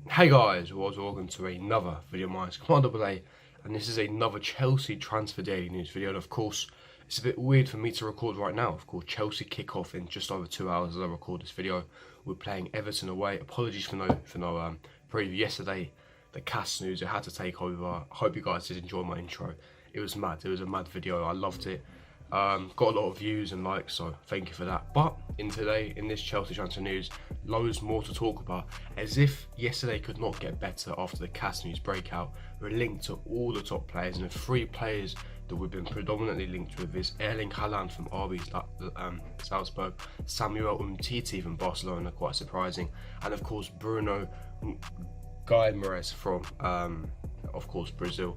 Hey guys, welcome to another video of mine. It's Commander A, and this is another Chelsea transfer daily news video. And of course, it's a bit weird for me to record right now. Of course, Chelsea kick off in just over 2 hours as I record this video. We're playing Everton away. Apologies for no preview yesterday. The cast news, I had to take over. I hope you guys did enjoy my intro. It was mad. It was a mad video. I loved it. Got a lot of views and likes, so thank you for that. But in this Chelsea transfer news, loads more to talk about. As if yesterday could not get better after the cast news breakout, we're linked to all the top players, and the three players that we've been predominantly linked with is Haaland from RB Salzburg, Samuel Umtiti from Barcelona, quite surprising, and of course Bruno Guimaraes from of course Brazil.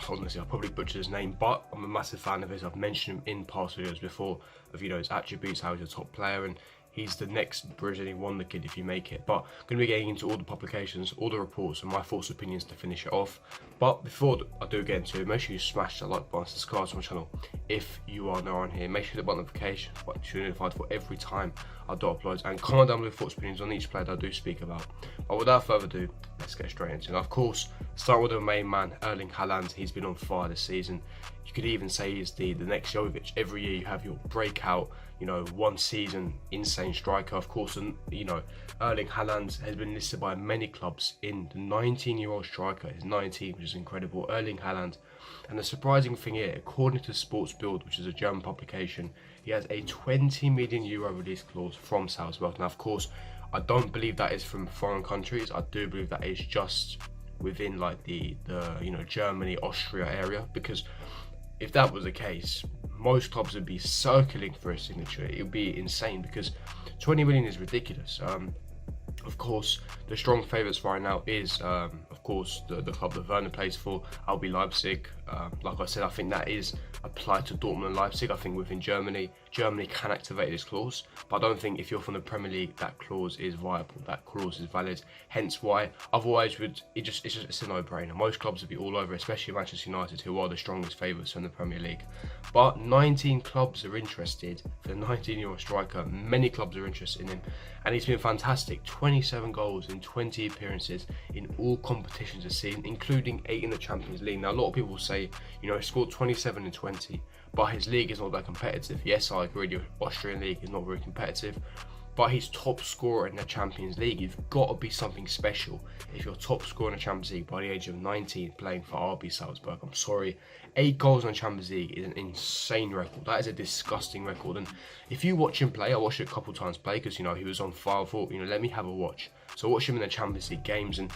Honestly, I probably butchered his name, but I'm a massive fan of his. I've mentioned him in past videos before of his attributes, how he's a top player, and he's the next Brazilian wonder kid if you make it. But I'm going to be getting into all the publications, all the reports, and my thoughts, opinions to finish it off. But before I do get into it, make sure you smash that like button, subscribe to my channel if you are new on here. Make sure the button notifications, but you're notified for every time I do uploads, and comment down below thoughts, opinions on each player that I do speak about. But without further ado, let's get straight into it. Of course, start with the main man, Haaland. He's been on fire this season. You could even say he's the next Jovic. Every year you have your breakout, one season insane striker. Of course, and Erling Haaland has been listed by many clubs in the 19-year-old striker. He's 19, which is incredible. Erling Haaland. And the surprising thing here, according to Sports Bild, which is a German publication, he has a 20 million euro release clause from Salzburg. Now, of course, I don't believe that is from foreign countries. I do believe that is just within like the Germany, Austria area, because if that was the case, most clubs would be circling for a signature. It would be insane because 20 million is ridiculous. Of course, the strong favourites right now is, of course, the club that Werner plays for, RB Leipzig. Like I said, I think that is applied to Dortmund and Leipzig. I think within Germany can activate this clause, but I don't think if you're from the Premier League, that clause is viable. That clause is valid. Hence why, otherwise, it's a no-brainer. Most clubs would be all over, especially Manchester United, who are the strongest favourites from the Premier League. But 19 clubs are interested for the 19-year-old striker. Many clubs are interested in him, and he's been fantastic. 27 goals in 20 appearances in all competitions this season, including 8 in the Champions League. Now, a lot of people say, he scored 27 in 20, but his league is not that competitive. Yes, I agree, the Austrian league is not very competitive, but he's top scorer in the Champions League. You've got to be something special if you're top scorer in the Champions League by the age of 19 playing for RB Salzburg. I'm sorry, 8 goals in the Champions League is an insane record. That is a disgusting record. And if you watch him play, I watched it a couple of times play because he was on fire. I thought, let me have a watch. So I watched him in the Champions League games, and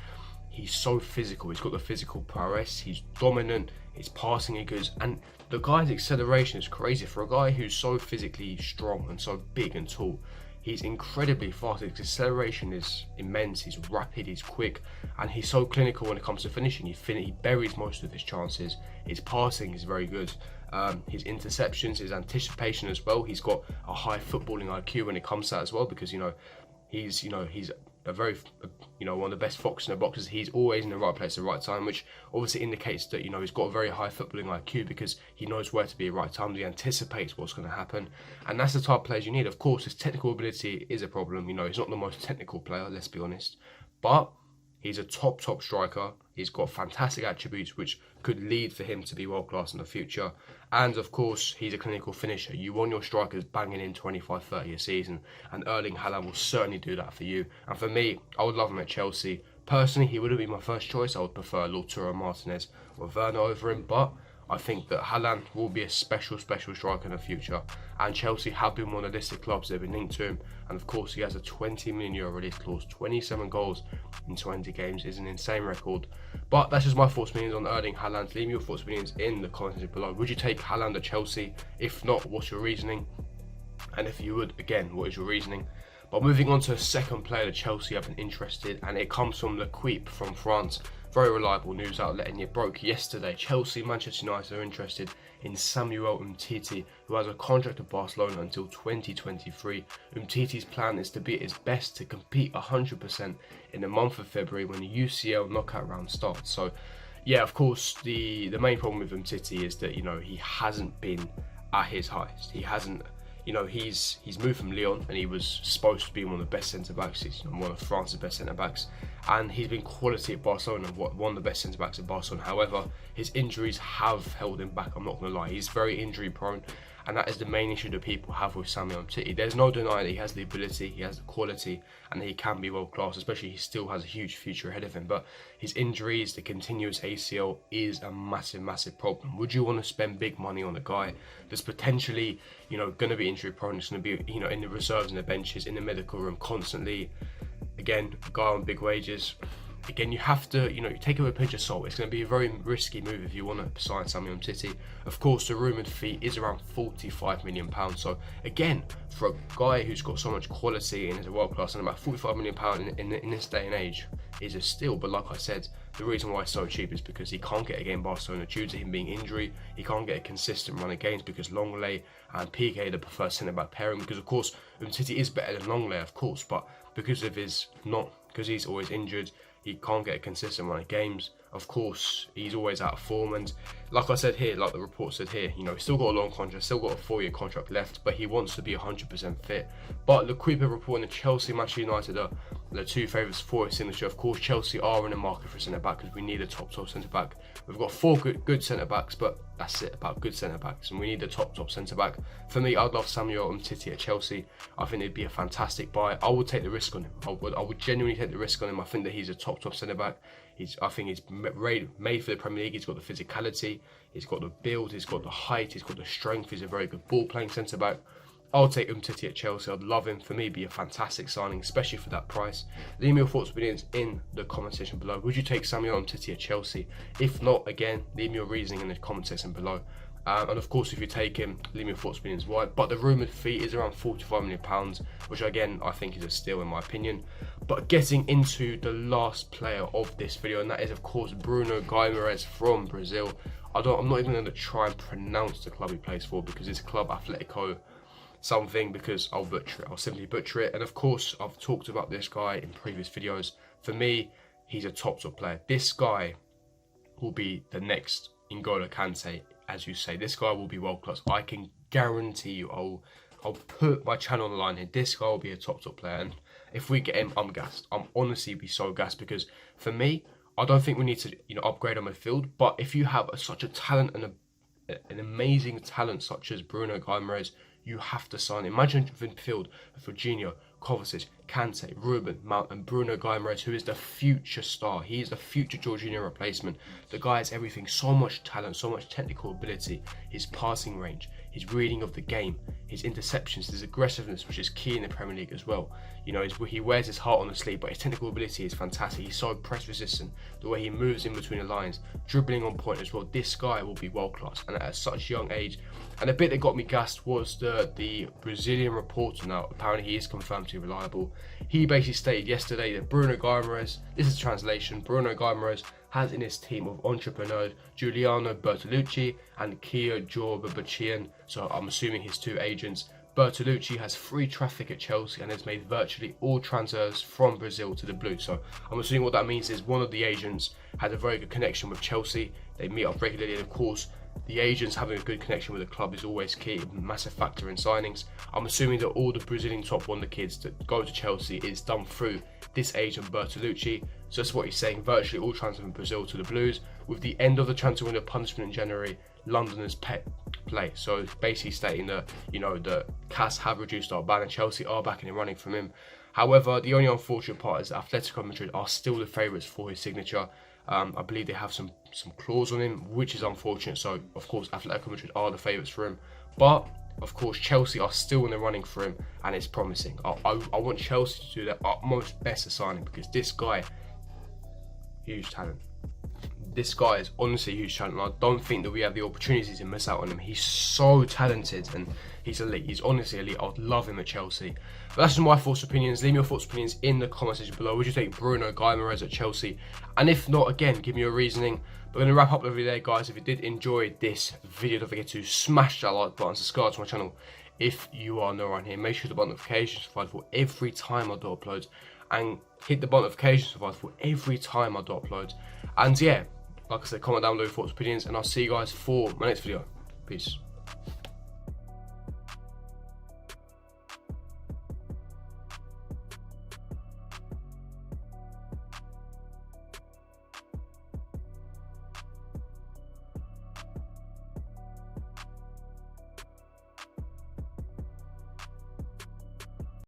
he's so physical. He's got the physical prowess. He's dominant. His passing is good, and the guy's acceleration is crazy for a guy who's so physically strong and so big and tall. He's incredibly fast. His acceleration is immense. He's rapid. He's quick, and he's so clinical when it comes to finishing. He buries most of his chances. His passing is very good. His interceptions, his anticipation as well. He's got a high footballing IQ when it comes to that as well, because he's a very one of the best fox in the boxes. He's always in the right place at the right time, which obviously indicates that he's got a very high footballing IQ, because he knows where to be at the right time. He anticipates what's going to happen, and that's the type of players you need. Of course, his technical ability is a problem. He's not the most technical player, let's be honest, but he's a top striker. He's got fantastic attributes which could lead for him to be world class in the future. And of course, he's a clinical finisher. You want your strikers banging in 25-30 a season, and Erling Haaland will certainly do that for you. And for me, I would love him at Chelsea. Personally, he wouldn't be my first choice. I would prefer Lautaro Martinez or Werner over him, but I think that Haaland will be a special striker in the future, and Chelsea have been one of the listed clubs. They've been linked to him, and of course he has a 20 million euro release clause. 27 goals in 20 games is an insane record. But that's just my thoughts, opinions on Erling Haaland. Leave me your thoughts, opinions in the comments below. Would you take Haaland at Chelsea? If not, what's your reasoning? And if you would, again, what is your reasoning? But moving on to a second player that Chelsea have been interested, and it comes from L'Equipe from France. Very reliable news outlet, and it broke yesterday. Chelsea, Manchester United are interested in Samuel Umtiti, who has a contract with Barcelona until 2023. Umtiti's plan is to be at his best to compete 100% in the month of February when the UCL knockout round starts. So, yeah, of course, the main problem with Umtiti is that he hasn't been at his highest. He hasn't you know, he's moved from Lyon, and he was supposed to be one of the best centre backs. He's one of France's best centre backs, and he's been quality at Barcelona, one of the best centre backs at Barcelona. However, his injuries have held him back. I'm not going to lie, he's very injury prone, and that is the main issue that people have with Samuel Umtiti. There's no denying that he has the ability, he has the quality, and he can be world class. Especially, he still has a huge future ahead of him. But his injuries, the continuous ACL, is a massive problem. Would you want to spend big money on a guy that's potentially, you know, going to be injury prone? It's going to be, you know, in the reserves and the benches, in the medical room constantly. Again, a guy on big wages. Again, you have to, you know, you take it with a pinch of salt. It's going to be a very risky move if you want to sign Samuel Umtiti. Of course, the rumoured fee is around £45 million. So again, for a guy who's got so much quality and is a world class, and about £45 million in this day and age is a steal. But like I said, the reason why it's so cheap is because he can't get a game Barcelona due to him being injury. He can't get a consistent run of games because Longley and Piqué are the preferred centre back pairing. Because of course, Umtiti is better than Longley, of course, but because of his because he's always injured, he can't get a consistent run of games. Of course, he's always out of form, and like I said here, like the report said here, you know, he's still got a long contract, still got a 4-year contract left, but he wants to be 100% fit. But the Kuiper report and the Chelsea, Manchester United are the two favourites for his signature. Of course, Chelsea are in the market for a centre back because we need a top centre back. We've got 4 good centre backs, but that's it about good centre backs, and we need a top centre back. For me, I'd love Samuel Umtiti at Chelsea. I think it'd be a fantastic buy. I would take the risk on him. I would genuinely take the risk on him. I think that he's a top centre back. I think he's made for the Premier League. He's got the physicality, he's got the build, he's got the height, he's got the strength. He's a very good ball playing centre back. I'll take Umtiti at Chelsea. I'd love him. For me, be a fantastic signing, especially for that price. Leave me your thoughts and opinions in the comment section below. Would you take Samuel Umtiti at Chelsea? If not, again, leave me your reasoning in the comment section below. And of course, if you take him, leave me your thoughts and opinions why. But the rumoured fee is around £45 million, which again, I think is a steal in my opinion. But getting into the last player of this video, and that is of course Bruno Guimaraes from Brazil. I'm not even going to try and pronounce the club he plays for because it's Club Atletico something, because I'll butcher it. I'll simply butcher it. And of course, I've talked about this guy in previous videos. For me, he's a top player. This guy will be the next N'Golo Kante, as you say. This guy will be world class. I can guarantee you. I'll put my channel on the line here. This guy will be a top player, and if we get him, I'm gassed. I'm honestly be so gassed, because for me, I don't think we need to, you know, upgrade on midfield. But if you have such a talent and an amazing talent such as Bruno Guimaraes, you have to sign him. Imagine midfield for Jorginho, Kovacic, Kante, Ruben, Mount, and Bruno Guimaraes, who is the future star. He is the future Jorginho replacement. The guy has everything, so much talent, so much technical ability, his passing range, his reading of the game, his interceptions, his aggressiveness, which is key in the Premier League as well. You know, he wears his heart on the sleeve, but his technical ability is fantastic. He's so press resistant, the way he moves in between the lines, dribbling on point as well. This guy will be world class, and at such a young age. And the bit that got me gassed was the Brazilian reporter. Now, apparently he is confirmed to be reliable. He basically stated yesterday that Bruno Guimaraes, this is translation, Bruno Guimaraes has in his team of entrepreneurs Giuliano Bertolucci and Kia Jorbabachian, so I'm assuming his 2 agents. Bertolucci has free traffic at Chelsea and has made virtually all transfers from Brazil to the Blues. So I'm assuming what that means is one of the agents had a very good connection with Chelsea. They meet up regularly, and of course, the agents having a good connection with the club is always key, a massive factor in signings. I'm assuming that all the Brazilian top wonder kids that go to Chelsea is done through this agent Bertolucci. So that's what he's saying, virtually all transfer from Brazil to the Blues. With the end of the transfer window punishment in January, Londoners play. So basically stating that, you know, the CAS have reduced our ban and Chelsea are back in the running from him. However, the only unfortunate part is that Atletico Madrid are still the favourites for his signature. I believe they have some clause on him, which is unfortunate. So, of course, Atletico Madrid are the favourites for him. But, of course, Chelsea are still in the running for him, and it's promising. I want Chelsea to do their utmost best to sign him, because this guy, huge talent. This guy is honestly a huge talent, and I don't think that we have the opportunity to miss out on him. He's so talented, and he's elite. He's honestly elite. I'd love him at Chelsea. But that's just my thoughts and opinions. Leave me your thoughts and opinions in the comment section below. Would you take Bruno Guimaraes at Chelsea? And if not, again, give me your reasoning. We're going to wrap up the video there, guys. If you did enjoy this video, don't forget to smash that like button, subscribe to my channel. If you are new around here, make sure the button notifications are provided for every time I do upload, and hit the button notifications provided for every time I do upload. And yeah, like I said, comment down below your thoughts and opinions, and I'll see you guys for my next video. Peace.